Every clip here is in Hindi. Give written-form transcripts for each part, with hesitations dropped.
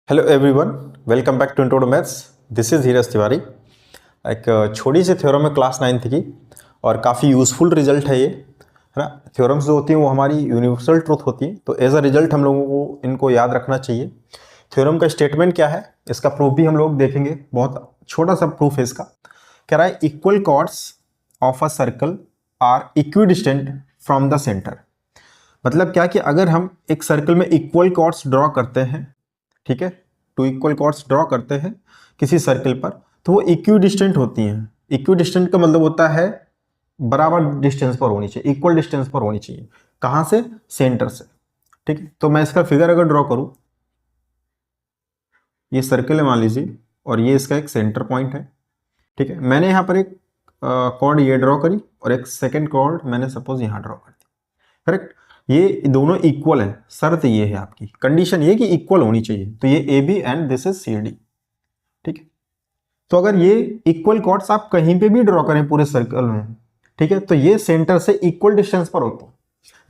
Hello everyone, welcome back to intro to maths. This is Dheeraj Tiwari. एक छोटी सी थ्योरम है क्लास 9th की और काफ़ी यूज़फुल रिजल्ट है ये, है ना। थ्योरम्स जो होती हैं वो हमारी यूनिवर्सल ट्रूथ होती है, तो एज अ रिजल्ट हम लोगों को इनको याद रखना चाहिए। थ्योरम का स्टेटमेंट क्या है, इसका प्रूफ भी हम लोग देखेंगे। बहुत छोटा सा प्रूफ है इसका। कह रहा है equal chords of a circle are equidistant from the centre. मतलब क्या कि अगर हम एक सर्कल में इक्वल कॉर्ड्स ड्रॉ करते हैं, ठीक है, टू इक्वल कॉर्ड्स ड्रॉ करते हैं किसी सर्कल पर, तो वो इक्विडिस्टेंट होती हैं। इक्विडिस्टेंट का मतलब होता है बराबर डिस्टेंस पर होनी चाहिए, इक्वल डिस्टेंस पर होनी चाहिए। कहां से? सेंटर से। ठीक है, तो मैं इसका फिगर अगर ड्रॉ करूं, ये सर्कल है मान लीजिए, और ये इसका एक सेंटर पॉइंट है। ठीक है, मैंने यहां पर एक कॉर्ड ये ड्रॉ करी और एक सेकेंड कॉर्ड मैंने सपोज यहां ड्रॉ कर दी। करेक्ट, ये दोनों इक्वल है। शर्त ये है, आपकी कंडीशन ये कि इक्वल होनी चाहिए। तो ये A B and this is C D. ठीक है, तो अगर ये इक्वल कॉर्ड्स आप कहीं पे भी ड्रॉ करें पूरे सर्कल में, ठीक है, तो ये सेंटर से इक्वल डिस्टेंस पर होते हैं।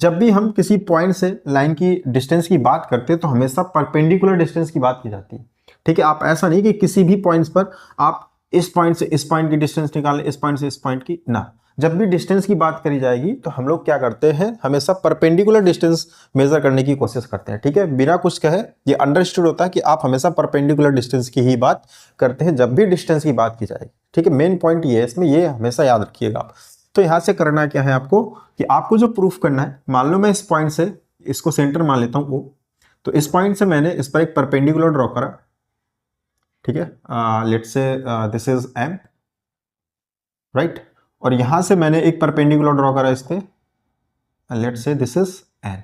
जब भी हम किसी पॉइंट से लाइन की डिस्टेंस की बात करते हैं तो हमेशा परपेंडिकुलर डिस्टेंस की बात की जाती है। ठीक है, आप ऐसा नहीं कि किसी भी पॉइंट्स पर आप इस पॉइंट से इस पॉइंट की डिस्टेंस निकालें, इस पॉइंट से इस पॉइंट की ना। जब भी डिस्टेंस की बात करी जाएगी तो हम लोग क्या करते हैं, हमेशा परपेंडिकुलर डिस्टेंस मेजर करने की कोशिश करते हैं। ठीक है, बिना कुछ कहे ये अंडरस्टूड होता है कि आप हमेशा परपेंडिकुलर डिस्टेंस की ही बात करते हैं जब भी डिस्टेंस की बात की जाएगी। ठीक है, मेन पॉइंट ये है इसमें, ये हमेशा याद रखिएगा आप। तो यहां से करना क्या है आपको, कि आपको जो प्रूफ करना है, मान लो मैं इस पॉइंट से इसको सेंटर मान लेता हूं वो, तो इस पॉइंट से मैंने इस पर एक परपेंडिकुलर ड्रॉ करा। ठीक है, let's say this is M, right, और यहां से मैंने एक परपेंडिकुलर ड्रॉ करा इस पे, let's say this is an.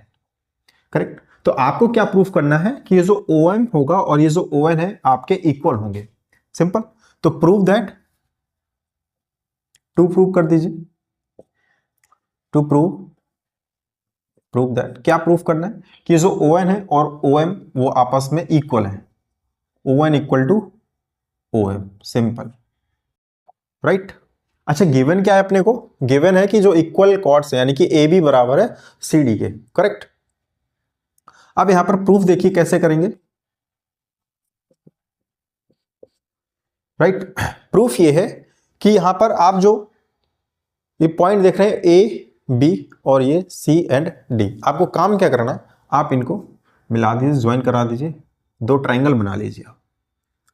Correct, तो आपको क्या प्रूफ करना है कि ये जो ओ एम होगा और ये जो ओ एन है आपके इक्वल होंगे। सिंपल। तो प्रूव दैट, टू प्रूव कर दीजिए, टू प्रूव दैट। क्या प्रूफ करना है कि जो ओ एन है और ओ एम वो आपस में इक्वल है। O N equal to O M, simple, right. अच्छा, गिवन क्या है अपने को? गिवन है कि जो इक्वल कॉर्ड्स है, यानी कि ए बी बराबर है सी डी के। करेक्ट। अब यहां पर प्रूफ देखिए कैसे करेंगे। राइट, प्रूफ ये है कि यहां पर आप जो ये पॉइंट देख रहे हैं ए बी और ये सी एंड डी, आपको काम क्या करना है, आप इनको मिला दीजिए, ज्वाइन करा दीजिए, दो ट्राइंगल बना लीजिए आप।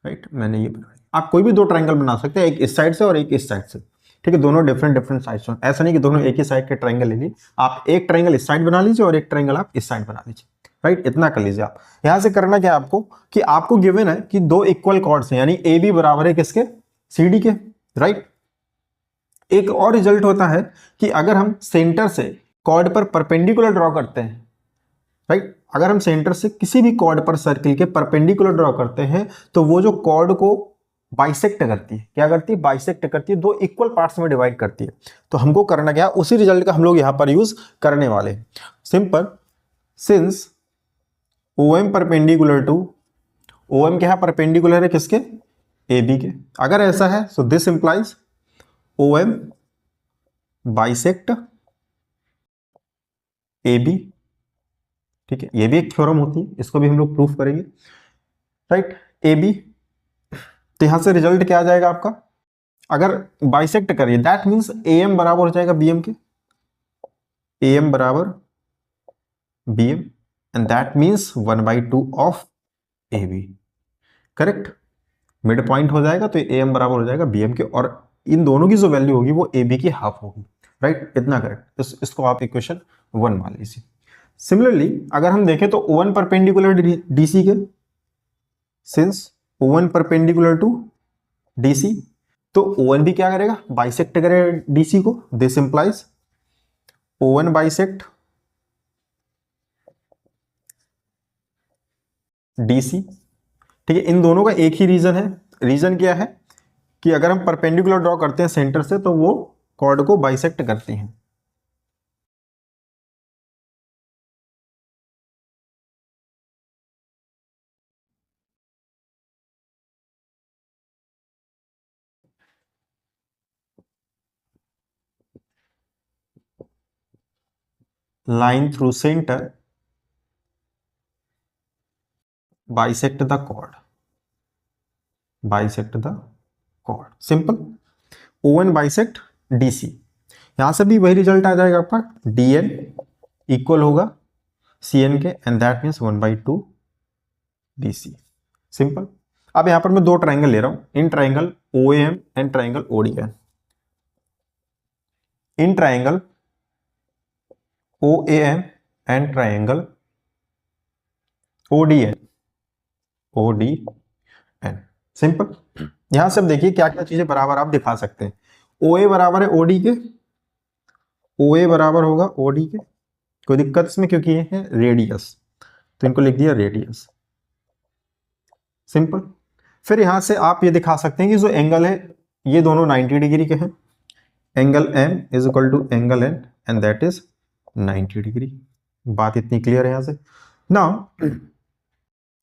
राइट, मैंने ये बनाया। आप कोई भी दो ट्राइंगल बना सकते हैं, एक इस साइड से और एक इस साइड से। ठीक है, दोनों डिफरेंट डिफरेंट साइड से, ऐसा नहीं कि दोनों एक ही साइड के ट्राइंगल ले लीजिए। आप एक ट्राइंगल इस साइड बना लीजिए और एक ट्राइंगल आप इस साइड बना लीजिए। राइट, इतना कर लीजिए आप। यहां से करना क्या है आपको, कि आपको गिवन है कि दो इक्वल कॉर्ड्स हैं, यानी ए बी बराबर है किसके? सी डी के। राइट, एक और रिजल्ट होता है कि अगर हम सेंटर से कॉर्ड पर परपेंडिकुलर ड्रॉ करते हैं, राइट, अगर हम सेंटर से किसी भी कॉर्ड पर सर्किल के परपेंडिकुलर ड्रॉ करते हैं तो वो जो कॉर्ड को बाइसेक्ट करती है, क्या करती है? बाइसेक्ट करती है, दो इक्वल पार्ट्स में डिवाइड करती है। तो हमको करना क्या, उसी रिजल्ट का हम लोग यहां पर यूज करने वाले हैं। Simple, since O M perpendicular to, O M क्या है? परपेंडिकुलर है किसके? ए बी के। अगर ऐसा है so this implies O M bisect A B. ठीक है, ये भी एक थ्योरम होती है, इसको भी हम लोग प्रूफ करेंगे। राइट, ए बी, तो यहां से रिजल्ट क्या आ जाएगा आपका, अगर बाइसेक्ट करिए दैट मींस ए एम बराबर हो जाएगा बी एम के, ए एम बराबर B M, and that means 1/2 of A B. Correct, mid point हो जाएगा, तो ए एम बराबर हो जाएगा बी एम के, और इन दोनों की जो वैल्यू होगी वो ए बी की हाफ होगी। राइट, इतना करेक्ट, इसको आप इक्वेशन 1 मान लीजिए। सिमिलरली अगर हम देखें तो O one perpendicular D C के, since O one perpendicular to D C, तो ओ वन भी क्या करेगा? बाइसेक्ट करेगा डीसी को। This implies O one bisect DC. ठीक है, इन दोनों का एक ही रीजन है। रीजन क्या है कि अगर हम परपेंडिकुलर ड्रॉ करते हैं सेंटर से तो वो कॉर्ड को बाइसेक्ट करती हैं। Line through centre bisect the chord, bisect the chord, simple. ON bisect DC, यहां से भी वही रिजल्ट आ जाएगा आपका, DN इक्वल होगा CN के, and that means 1/2 DC, simple. अब यहां पर मैं दो ट्राइंगल ले रहा हूं, in triangle OAM and triangle ODN। In triangle OAM and triangle ODN, simple. यहां से अब देखिए क्या क्या चीजें बराबर आप दिखा सकते हैं। OA बराबर है OD के, OA बराबर होगा OD के, कोई दिक्कत इसमें, क्योंकि ये है रेडियस, तो इनको लिख दिया रेडियस, सिंपल। फिर यहां से आप ये दिखा सकते हैं कि जो एंगल है ये दोनों 90 डिग्री के हैं, angle M is equal to angle N and that is 90 degree. बात इतनी क्लियर है यहां से ना।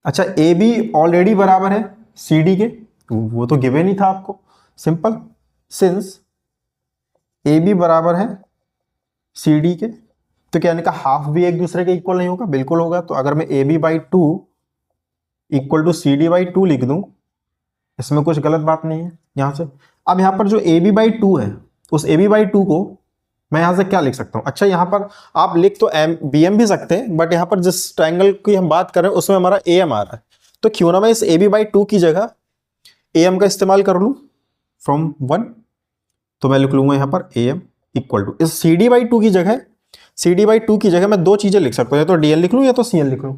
अच्छा, AB ऑलरेडी बराबर है CD के, वो तो गिवन ही था आपको, सिंपल। सिंस AB बराबर है CD के, तो क्या इनका हाफ भी एक दूसरे के इक्वल नहीं होगा? बिल्कुल होगा। तो अगर मैं AB/2 इक्वल टू CD/2 लिख दूं, इसमें कुछ गलत बात नहीं है यहां से। अब यहां पर जो AB/2 है, उस AB/2 को मैं यहां से क्या लिख सकता हूं? अच्छा, यहां पर आप लिख तो BM भी सकते हैं, बट यहां पर जिस ट्राइंगल की हम बात कर रहे हैं उसमें हमारा AM आ रहा है, तो क्यों ना मैं इस AB/2 की जगह AM का इस्तेमाल कर लूं फ्रॉम 1, तो मैं लिख लूंगा यहां पर AM इक्वल टू, इस CD/2 की जगह मैं दो चीजें लिख सकता हूं, या तो DN लिख लूं या तो CN लिख लूं।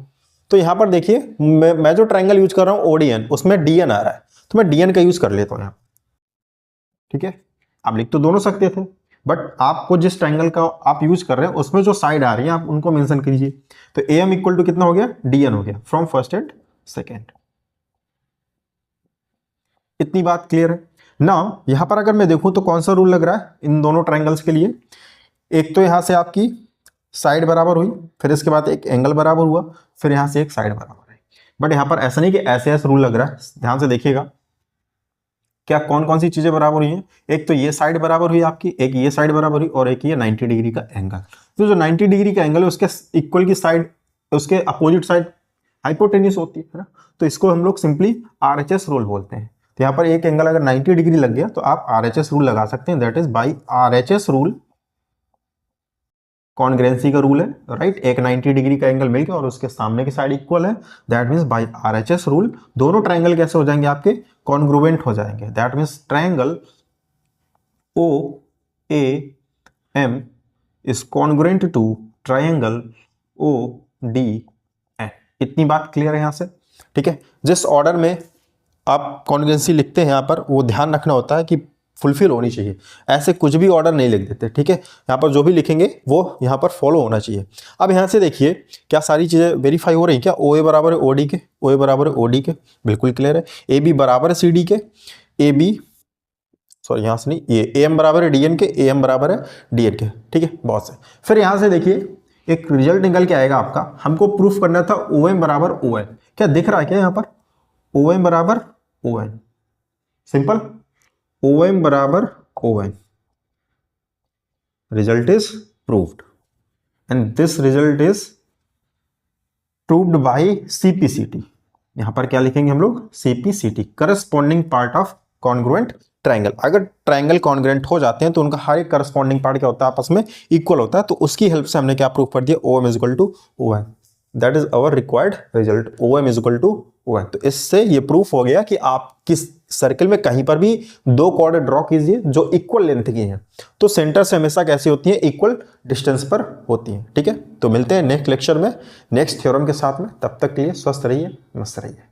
तो यहां पर देखिए मैं जो ट्राइंगल यूज कर रहा हूं ODN, उसमें DN आ रहा है, तो मैं DN का यूज कर लेता हूं यहां, ठीक है। आप लिख तो दोनों सकते थे, बट आपको जिस ट्राइंगल का आप यूज कर रहे हैं उसमें जो साइड आ रही है आप उनको मेंशन कीजिए। तो AM इक्वल टू कितना हो गया? DN हो गया फ्रॉम फर्स्ट एंड सेकेंड। इतनी बात क्लियर है ना। यहां पर अगर मैं देखूं तो कौन सा रूल लग रहा है इन दोनों ट्राइंगल्स के लिए? एक तो यहां से आपकी साइड बराबर हुई, फिर इसके बाद एक एंगल बराबर हुआ, फिर यहां से एक साइड बराबर है। बट यहां पर ऐसा नहीं कि ऐसे ऐसे रूल लग रहा है, ध्यान से देखिएगा क्या कौन कौन सी चीजें बराबर हुई हैं। एक तो ये साइड बराबर हुई आपकी, एक ये साइड बराबर हुई, और एक ये 90 डिग्री का एंगल। तो जो 90 डिग्री का एंगल है उसके इक्वल की साइड, उसके अपोजिट साइड हाइपोटेन्यूस होती है ना, तो इसको हम लोग सिंपली RHS रूल बोलते हैं। तो यहाँ पर एक एंगल अगर 90 डिग्री लग गया तो आप RHS रूल लगा सकते हैं, that is by RHS rule, कॉन्ग्रेंसी का रूल है, राइट। एक 90 डिग्री का एंगल मिल गया और उसके सामने की साइड इक्वल है, that means by RHS rule दोनों ट्राइंगल कैसे हो जाएंगे? आपके कॉन्ग्रुएंट हो जाएंगे। That means triangle OAM is congruent to triangle ODN। इतनी बात क्लियर है यहां से, ठीक है। जिस ऑर्डर में आप कॉन्ग्रुएंसी लिखते हैं यहाँ पर, वो ध्यान रखना होता है कि फुलफिल होनी चाहिए, ऐसे कुछ भी ऑर्डर नहीं लिख देते, ठीक है। यहाँ पर जो भी लिखेंगे वो यहाँ पर फॉलो होना चाहिए। अब यहाँ से देखिए क्या सारी चीज़ें वेरीफाई हो रही हैं क्या? OA बराबर है OD के, OA बराबर है OD के, बिल्कुल क्लियर है। AB बराबर है CD के, AB सॉरी यहाँ से नहीं, ये AM बराबर है DN के, AM बराबर है DN के, ठीक है, बहुत से। फिर यहाँ से देखिए एक रिजल्ट निकल के आएगा आपका, हमको प्रूफ करना था OM बराबर ON। क्या दिख रहा है क्या यहाँ पर? OM बराबर ON, सिंपल। OM बराबर ON, result is proved and this result is proved by CPCT। यहां पर क्या लिखेंगे हम लोग? CPCT, corresponding part of congruent triangle. अगर ट्राइंगल कॉन्ग्रुएंट हो जाते हैं तो उनका हर एक करस्पॉन्डिंग पार्ट क्या होता है? आपस में इक्वल होता है। तो उसकी हेल्प से हमने क्या प्रूव कर दिया? OM is equal to ON, that is our required result, OM is equal to ON। तो इससे ये प्रूफ हो गया कि आप किस सर्कल में कहीं पर भी दो कॉर्ड ड्रॉ कीजिए जो इक्वल लेंथ की हैं, तो सेंटर से हमेशा कैसी होती हैं? इक्वल डिस्टेंस पर होती हैं, ठीक है। तो मिलते हैं नेक्स्ट लेक्चर में नेक्स्ट थ्योरम के साथ में, तब तक के लिए स्वस्थ रहिए, मस्त रहिए।